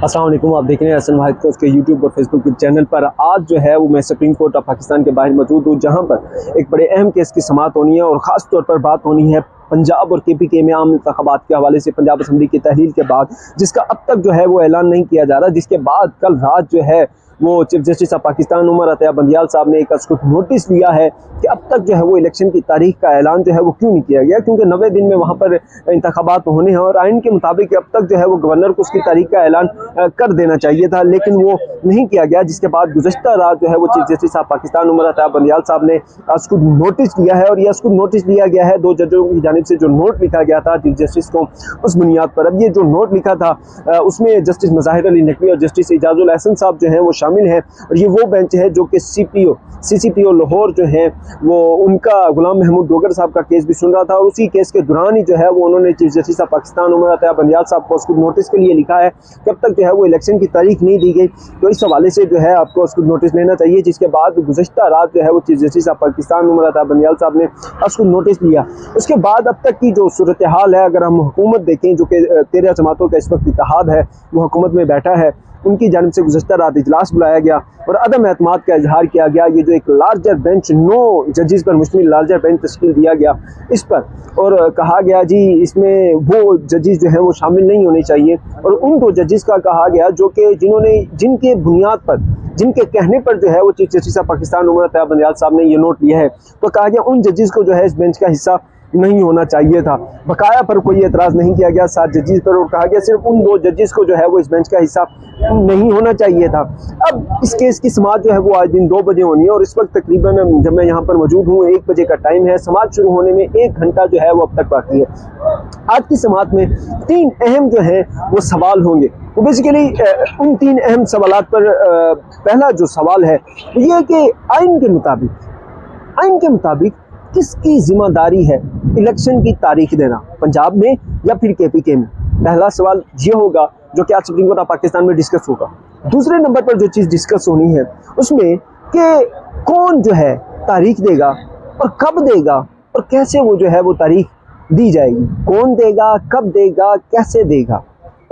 अस्सलाम वालेकुम। आप देख रहे हैं हसन वाहिद को उसके यूट्यूब और फेसबुक के चैनल पर। आज जो है वो मैं सुप्रीम कोर्ट ऑफ पाकिस्तान के बाहर मौजूद हूँ, जहाँ पर एक बड़े अहम केस की समाअत होनी है और ख़ास तौर पर बात होनी है पंजाब और KPK में आम इंतखाबात के हवाले से पंजाब असम्बली की तहलील के बाद, जिसका अब तक जो है वो ऐलान नहीं किया जा रहा, जिसके बाद कल रात जो है वो chief justice of Pakistan Umar Ata Bandial साहब ने एक नोटिस लिया है कि अब तक जो है वो इलेक्शन की तारीख का ऐलान जो है वो क्यों नहीं किया गया, क्योंकि 90 दिन में वहाँ पर इंतखाबात होने हैं और आइन के मुताबिक अब तक जो है वो गवर्नर को उसकी तारीख का ऐलान कर देना चाहिए था, लेकिन वो नहीं किया गया। जिसके बाद गुज़श्ता रात जो है वो chief justice of Pakistan Umar Ata Bandial साहब ने उसको नोटिस लिया है और यह उसको नोटिस लिया गया है 2 जजों की जानिब से जो नोट लिखा गया था चीफ जस्टिस को, उस बुनियाद पर अब ये जो नोट लिखा था उसमें जस्टिस मज़ाहिर अली नकवी और जस्टिस इजाजुल एहसन साहब जो हैं वो शामिल हैं। और ये वो बेंच है जो कि CCPO लाहौर जो है वो उनका गुलाम महमूद डोगर साहब का केस भी सुन रहा था और उसी केस के दौरान ही जो है वो उन्होंने chief justice of Pakistan Umar Ata Bandial साहब को उसको नोटिस के लिए लिखा है कि अब तक जो है वो इलेक्शन की तारीख नहीं दी गई, तो इस हवाले से जो है आपको उसको नोटिस लेना चाहिए। जिसके बाद गुज़श्ता रात जो है वो chief justice of Pakistan Umar Ata Bandial साहब ने उसको नोटिस लिया। उसके बाद अब तक की जो सूरत हाल है, अगर हम हुकूमत देखें जो कि 13 जमातों का इस वक्त इत्तेहाद है वो हुकूमत में बैठा है, उनकी जानिब से गुज़श्ता रात इजलास बुलाया गया और अदम एतमाद का इजहार किया गया। ये जो एक लार्जर बेंच 9 जजेस पर मुश्तमिल लार्जर बेंच तश्कील दिया गया इस पर, और कहा गया जी इसमें वो जजेस जो हैं वो शामिल नहीं होने चाहिए और उन 2 जजेस का कहा गया जो कि जिनके बुनियाद पर, जिनके कहने पर जो है वो chief justice of Pakistan Umar Ata Bandial साहब ने ये नोट लिया है, तो कहा गया उन जजेस को जो है इस बेंच का हिस्सा नहीं होना चाहिए था। बकाया पर कोई एतराज़ नहीं किया गया 7 जजेस पर और कहा गया सिर्फ उन 2 जजेस को जो है वो इस बेंच का हिस्सा नहीं होना चाहिए था। अब इस केस की समाअत जो है वो आज दिन 2 बजे होनी है और इस वक्त तकरीबन जब मैं यहाँ पर मौजूद हूँ 1 बजे का टाइम है। समाअत शुरू होने में 1 घंटा जो है वो अब तक बाकी है। आज की समाअत में 3 अहम जो है वो सवाल होंगे। तो बेसिकली उन 3 अहम सवालात पर पहला जो सवाल है वो ये है कि आइन के मुताबिक किसकी जिम्मेदारी है इलेक्शन की तारीख देना, पंजाब में या फिर KPK में। पहला सवाल ये होगा जो कि आज सुप्रीम कोर्ट ऑफ पाकिस्तान में डिस्कस होगा। दूसरे नंबर पर जो चीज़ डिस्कस होनी है उसमें कि कौन जो है तारीख देगा और कब देगा और कैसे वो जो है वो तारीख दी जाएगी, कौन देगा, कब देगा, कैसे देगा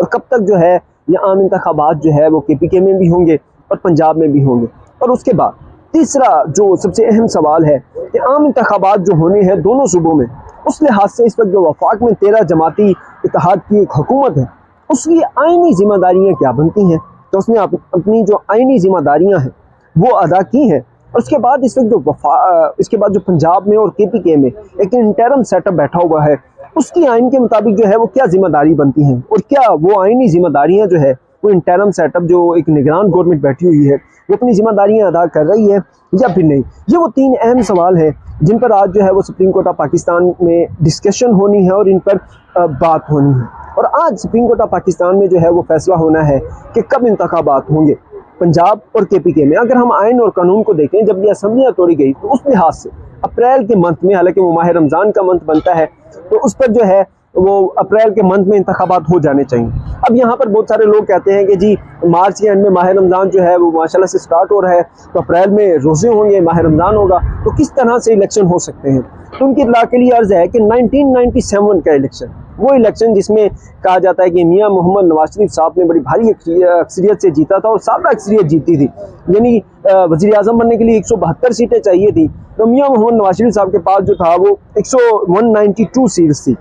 और कब तक जो है ये आम इंतखाबात जो है वो KPK में भी होंगे और पंजाब में भी होंगे। और उसके बाद तीसरा जो सबसे अहम सवाल है कि आम इंतखाबात जो होने हैं दोनों सूबों में, उस लिहाज से इस वक्त जो वफाक में 13 जमाती इत्तेहाद की एक हुकूमत है उसकी आइनी जिम्मेदारियाँ क्या बनती हैं, तो उसने अपनी जो आइनी जिम्मेदारियाँ हैं वो अदा की हैं। और उसके बाद इस वक्त इसके बाद जो पंजाब में और KPK में एक इंटरम सेटअप बैठा हुआ है उसकी आइन के मुताबिक जो है वो क्या जिम्मेदारी बनती हैं और क्या वो आइनी जिम्मेदारियाँ जो है वो इंटरम सेटअप जो एक निगरान गवर्नमेंट बैठी हुई है वो अपनी जिम्मेदारियाँ अदा कर रही है या फिर नहीं। ये वो 3 अहम सवाल हैं जिन पर आज जो है वो सुप्रीम कोर्ट ऑफ पाकिस्तान में डिस्कशन होनी है और इन पर बात होनी है। और आज सुप्रीम कोर्ट ऑफ पाकिस्तान में जो है वो फैसला होना है कि कब इंतखाबात होंगे पंजाब और KPK में। अगर हम आइन और कानून को देखें, जब ये असम्बलियाँ तोड़ी गई तो उस लिहाज से अप्रैल के मंथ में, हालांकि वो माह रमज़ान का मंथ बनता है तो उस पर जो है वो अप्रैल के मंथ में इंतखाबात हो जाने चाहिए। अब यहाँ पर बहुत सारे लोग कहते हैं कि जी मार्च के एंड में माह रमज़ान जो है वो माशाल्लाह से स्टार्ट हो रहा है तो अप्रैल में रोज़े होंगे, माह रमज़ान होगा, तो किस तरह से इलेक्शन हो सकते हैं। तो उनकी इत्तला के लिए अर्ज़ है कि 1997 का इलेक्शन, वो इलेक्शन जिसमें कहा जाता है कि मियाँ मोहम्मद नवाज शरीफ साहब ने बड़ी भारी अक्सरियत से जीता था और सादा अक्सरियत जीती थी, यानी वज़ीर आज़म बनने के लिए 172 सीटें चाहिए थी, तो मियाँ मोहम्मद नवाज शरीफ साहब के पास जो था वो 192 सीट्स थी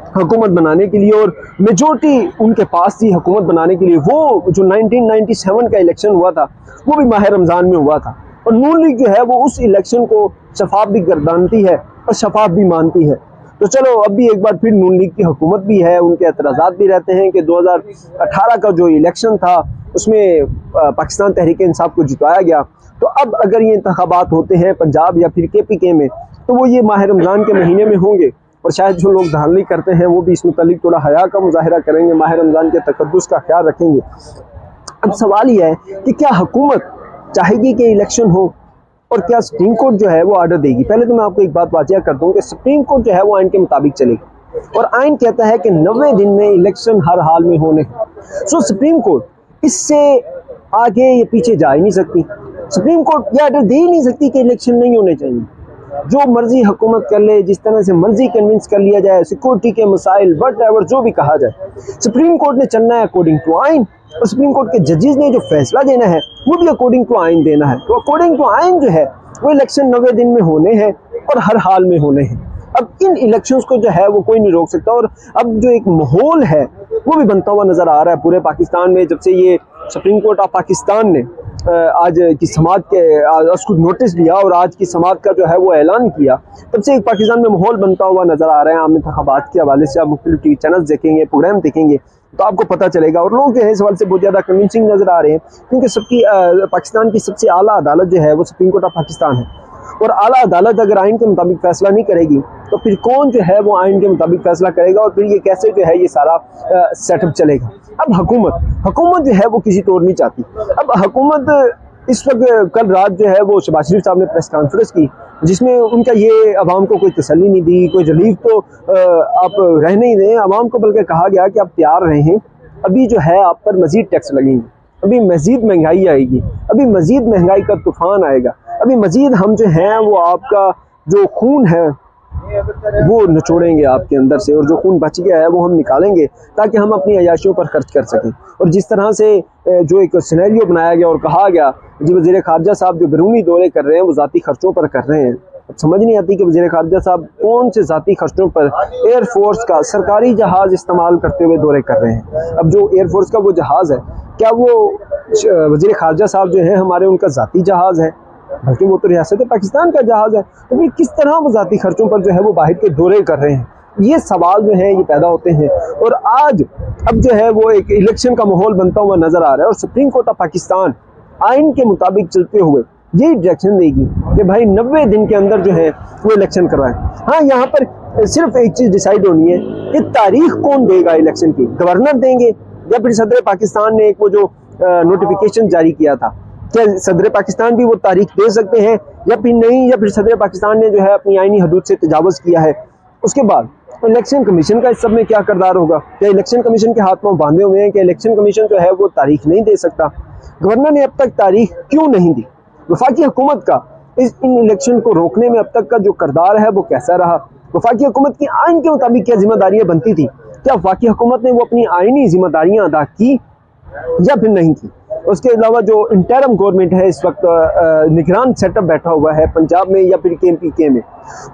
हुकूमत बनाने के लिए और मेजॉरिटी उनके पास थी हुकूमत बनाने के लिए। वो जो 1997 का इलेक्शन हुआ था वो भी माह रमज़ान में हुआ था और नून लीग जो है वो उस इलेक्शन को शफाफ भी गर्दानती है और शफाफ भी मानती है। तो चलो अब भी एक बार फिर नून लीग की हुकूमत भी है, उनके एतराज़ात भी रहते हैं कि 2018 का जो इलेक्शन था उसमें पाकिस्तान तहरीक इंसाफ को जितवाया गया, तो अब अगर ये इंतखाबात होते हैं पंजाब या फिर KPK में तो वो ये माह रमज़ान के महीने में होंगे और शायद जो लोग धांधली करते हैं वो भी इस मुतालिक थोड़ा हया का मुजाहिरा करेंगे, माह रमज़ान के तकद्दुस का ख्याल रखेंगे। अब सवाल यह है कि क्या हुकूमत चाहेगी कि इलेक्शन हो और क्या सुप्रीम कोर्ट जो है वो ऑर्डर देगी। पहले तो मैं आपको एक बात वाज़िया कर दूँ कि सुप्रीम कोर्ट जो है वो आइन के मुताबिक चलेगी और आइन कहता है कि 90 दिन में इलेक्शन हर हाल में होने। सो सुप्रीम कोर्ट इससे आगे या पीछे जा ही नहीं सकती, सुप्रीम कोर्ट यह ऑर्डर दे ही नहीं सकती कि इलेक्शन नहीं होने चाहिए। जो मर्जी हुकूमत कर ले, जिस तरह से मर्जी कन्विंस कर लिया जाए, सिक्योरिटी के मसाइल वट जो भी कहा जाए, सुप्रीम कोर्ट ने चलना है अकॉर्डिंग टू आइन, और सुप्रीम कोर्ट के जजेस ने जो फैसला देना है वो भी अकॉर्डिंग टू आइन देना है। तो अकॉर्डिंग टू आइन जो है वो इलेक्शन 90 दिन में होने हैं और हर हाल में होने हैं। अब इन इलेक्शंस को जो है वो कोई नहीं रोक सकता, और अब जो एक माहौल है वो भी बनता हुआ नजर आ रहा है पूरे पाकिस्तान में। जब से ये सुप्रीम कोर्ट ऑफ पाकिस्तान ने आज की समात के उसको नोटिस लिया और आज की समात का जो है वो ऐलान किया, तब से एक पाकिस्तान में माहौल बनता हुआ नजर आ रहा है। आम इंतखाबात के हवाले से आप मुख्तलिफ टीवी चैनल्स देखेंगे, प्रोग्राम देखेंगे तो आपको पता चलेगा, और लोग जो है इस सवाल से बहुत ज़्यादा कन्विंसिंग नजर आ रहे हैं, क्योंकि सबकी पाकिस्तान की सबसे आला अदालत जो है वो सुप्रीम कोर्ट ऑफ पाकिस्तान है, और आला अदालत अगर आइन के मुताबिक फैसला नहीं करेगी तो फिर कौन जो है वो आइन के मुताबिक फैसला करेगा, और फिर ये कैसे जो है ये सारा सेटअप चलेगा। अब हुकूमत जो है वो किसी तौर नहीं चाहती। अब हुकूमत इस वक्त कल रात जो है वो शहबाज शरीफ साहब ने प्रेस कॉन्फ्रेंस की, जिसमें उनका ये अवाम को कोई तसल्ली नहीं दी, कोई रिलीफ तो आप रहने ही दें अवाम को, बल्कि कहा गया कि आप तैयार रहें, अभी जो है आप पर मजीद टैक्स लगेंगे, अभी मजीद महंगाई आएगी, अभी मजीद महंगाई का तूफान आएगा, अभी मजीद हम जो हैं वो आपका जो खून है वो निचोड़ेंगे आपके अंदर से, और जो खून बच गया है वो हम निकालेंगे ताकि हम अपनी अयाशियों पर खर्च कर सकें। और जिस तरह से जो एक सिनेरियो बनाया गया और कहा गया जी वज़ीर ख़ारजा साहब जो बैरूनी दौरे कर रहे हैं वो ज़ाती खर्चों पर कर रहे हैं। अब समझ नहीं आती कि वज़ीर ख़ारजा साहब कौन से ज़ाती खर्चों पर एयरफोर्स का सरकारी जहाज़ इस्तेमाल करते हुए दौरे कर रहे हैं। अब जो एयरफोर्स का वो जहाज़ है, क्या वो वज़ीर ख़ारजा साहब जो है हमारे उनका ज़ाती जहाज़ है, बल्कि वो तो रियासत पाकिस्तान का जहाज़ है। तो फिर किस तरह वो ज़ाती खर्चों पर जो है वो बाहर के दौरे कर रहे हैं, ये सवाल जो है ये पैदा होते हैं। और आज अब जो है वो एक इलेक्शन का माहौल बनता हुआ नज़र आ रहा है, और सुप्रीम कोर्ट ऑफ पाकिस्तान आइन के मुताबिक चलते हुए यही डायरेक्शन देगी कि भाई 90 दिन के अंदर जो है वो इलेक्शन करवाएं। हाँ, यहाँ पर सिर्फ एक चीज़ डिसाइड होनी है कि तारीख कौन देगा इलेक्शन की, गवर्नर देंगे या फिर सदर पाकिस्तान ने एक वो जो नोटिफिकेशन जारी किया था, क्या सदर पाकिस्तान भी वो तारीख दे सकते हैं या फिर नहीं, या फिर सदर पाकिस्तान ने जो है अपनी आईनी हदूद से तजावज़ किया है। उसके बाद इलेक्शन कमीशन का इस सब में क्या किरदार होगा, क्या इलेक्शन कमीशन के हाथ पांव बांधे हुए हैं कि इलेक्शन कमीशन जो है वो तारीख नहीं दे सकता। गवर्नर ने अब तक तारीख क्यों नहीं दी, वफाकी हुकूमत का इन इलेक्शन को रोकने में अब तक का जो किरदार है वो कैसा रहा, वफाकी हुकूमत की आइन के मुताबिक क्या जिम्मेदारियाँ बनती थी, क्या वफाकी हुकूमत ने वो अपनी आइनी जिम्मेदारियाँ अदा की या फिर नहीं की। उसके अलावा जो इंटरम गवर्नमेंट है इस वक्त निगरान सेटअप बैठा हुआ है पंजाब में या फिर KMPK में,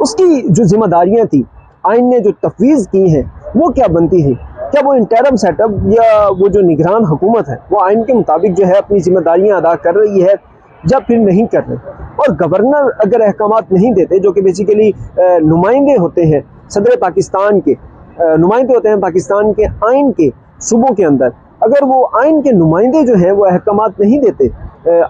उसकी जो जिम्मेदारियां थी आइन ने जो तफवीज़ की हैं वो क्या बनती है, क्या वो इंटरम सेटअप या वो जो निगरान हुकूमत है वो आइन के मुताबिक जो है अपनी जिम्मेदारियां अदा कर रही है या फिर नहीं कर रही। और गवर्नर अगर अहकामात नहीं देते, जो कि बेसिकली नुमाइंदे होते हैं सदर पाकिस्तान के, नुमाइंदे होते हैं पाकिस्तान के आइन के सूबों के अंदर, अगर वो आइन के नुमाइंदे जो हैं वो अहकामात नहीं देते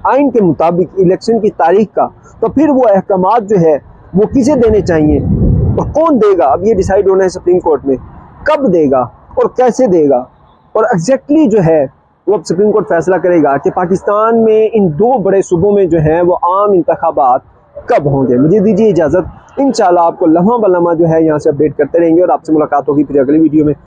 आइन के मुताबिक इलेक्शन की तारीख का, तो फिर वो अहकामात जो है वो किसे देने चाहिए और कौन देगा, अब ये डिसाइड होना है सुप्रीम कोर्ट में, कब देगा और कैसे देगा। और एग्जैक्टली जो है वो अब सुप्रीम कोर्ट फैसला करेगा कि पाकिस्तान में इन 2 बड़े सूबों में जो है वो आम इंतखाबात कब होंगे। मुझे दीजिए इजाज़त, इंशाल्लाह आपको लम्हा ब लम्हा जो है यहाँ से अपडेट करते रहेंगे और आपसे मुलाकात होगी फिर अगली वीडियो में।